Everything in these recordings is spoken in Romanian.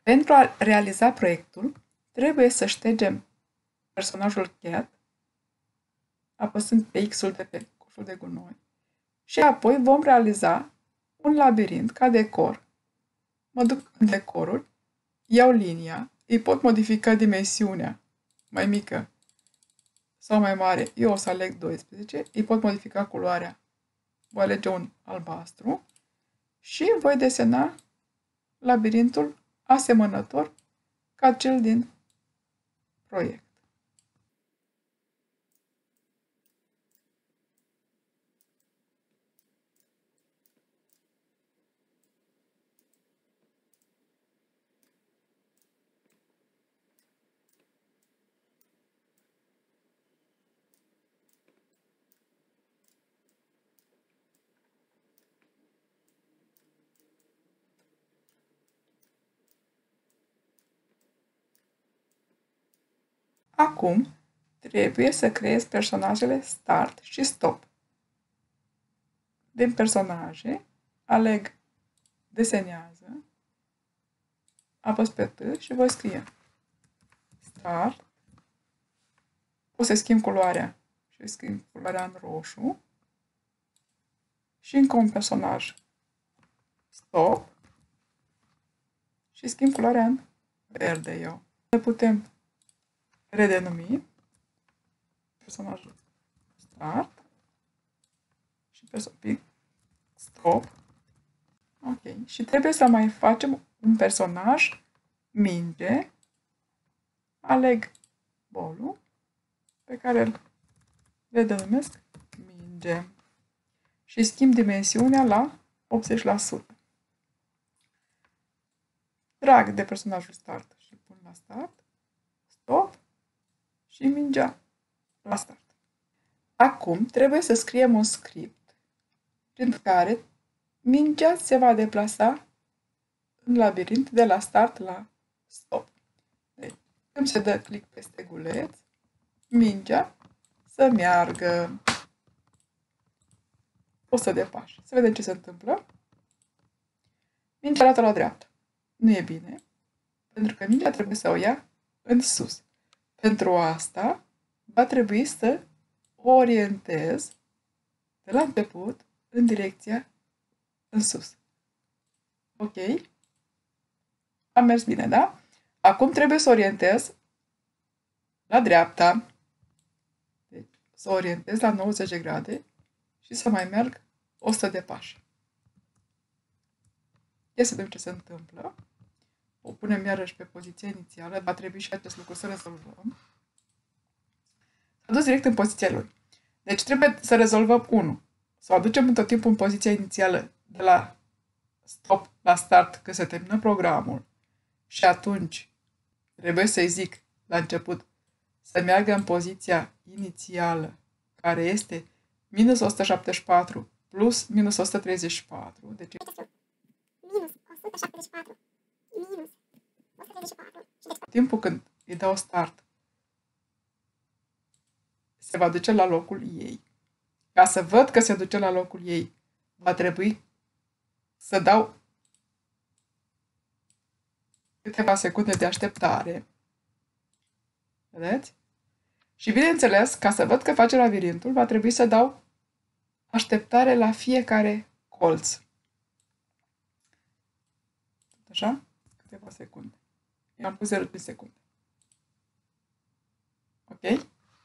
Pentru a realiza proiectul, trebuie să ștergem personajul Cat, apăsând pe X-ul de pe coful de gunoi, și apoi vom realiza un labirint ca decor. Mă duc în decoruri, iau linia, îi pot modifica dimensiunea mai mică sau mai mare. Eu o să aleg 12, îi pot modifica culoarea. Voi alege un albastru și voi desena labirintul asemănător ca cel din proiect. Acum, trebuie să creez personajele Start și Stop. Din personaje, aleg Desenează, apăs pe T și voi scrie Start. O să schimb culoarea și schimb culoarea în roșu. Și încă un personaj Stop și schimb culoarea în verde eu. Le putem redenumi personajul Start și Stop. Ok. Și trebuie să mai facem un personaj Minge. Aleg bolul pe care îl redenumesc Minge. Și schimb dimensiunea la 80%. Trag de personajul Start și pun la Start, Stop și mingea la Start. Acum trebuie să scriem un script prin care mingea se va deplasa în labirint de la Start la Stop. Deci, când se dă click pe steguleț, mingea să meargă 100 de pași. Să vedem ce se întâmplă. Mingea arată la dreapta. Nu e bine, pentru că mingea trebuie să o ia în sus. Pentru asta, va trebui să o orientez de la început în direcția în sus. Ok? Am mers bine, da? Acum trebuie să orientez la dreapta. Deci, să orientez la 90 de grade și să mai merg 100 de pași. Ia să vedem ce se întâmplă. O punem iarăși pe poziția inițială. Va trebui și acest lucru să rezolvăm. S-a dus direct în poziția lui. Deci trebuie să rezolvăm 1. Să o aducem tot timpul în poziția inițială de la stop la start când se termină programul. Și atunci trebuie să-i zic la început să meargă în poziția inițială, care este minus 174 plus minus 134. Deci minus 174 minus 134. timpul când îi dau start se va duce la locul ei. Ca să văd că se duce la locul ei, va trebui să dau câteva secunde de așteptare. Vedeți? Și bineînțeles, ca să văd că face labirintul, va trebui să dau așteptare la fiecare colț. Așa? Câteva secunde. Eu am pus 0,5 secunde. Ok?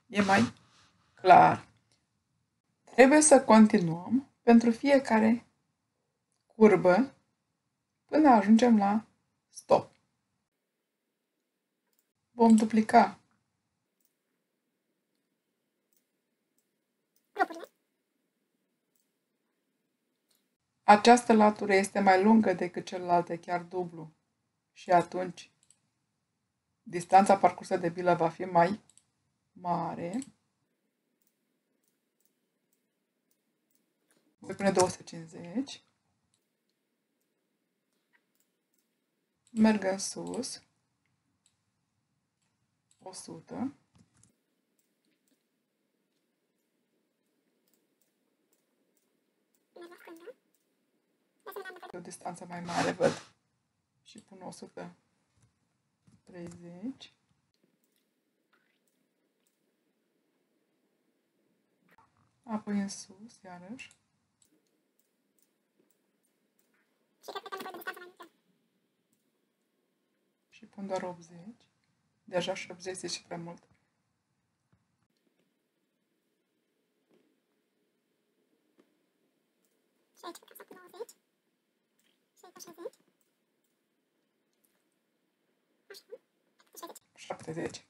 E mai clar. Trebuie să continuăm pentru fiecare curbă până ajungem la stop. Vom duplica această latură este mai lungă decât celelalte, chiar dublu. Și atunci distanța parcursă de bilă va fi mai mare. Voi pune 250. Merg în sus. 100. O distanță mai mare, văd. Și pun 100 30. Apoi în sus, iarăși. Și cred că am nevoie de distanță mai mică. Și pun doar 80. Deja și 80 e și prea mult. Și aici putem să pun 90. Și aici 60. Așa, 60.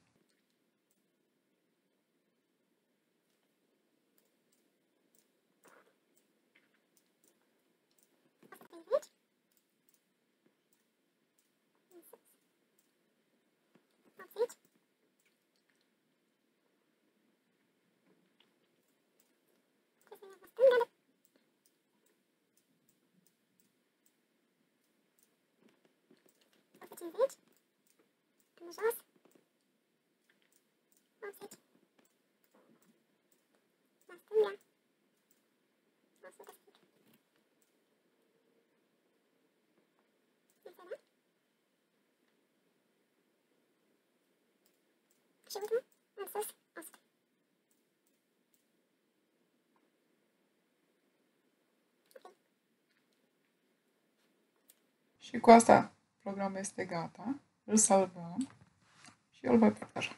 70. Până jos. 80. La stânga. 100 stric. Este, da? Și ultimul, în sus, 100. Ok. Și cu asta programul este gata. Îl salvăm și îl voi partaja.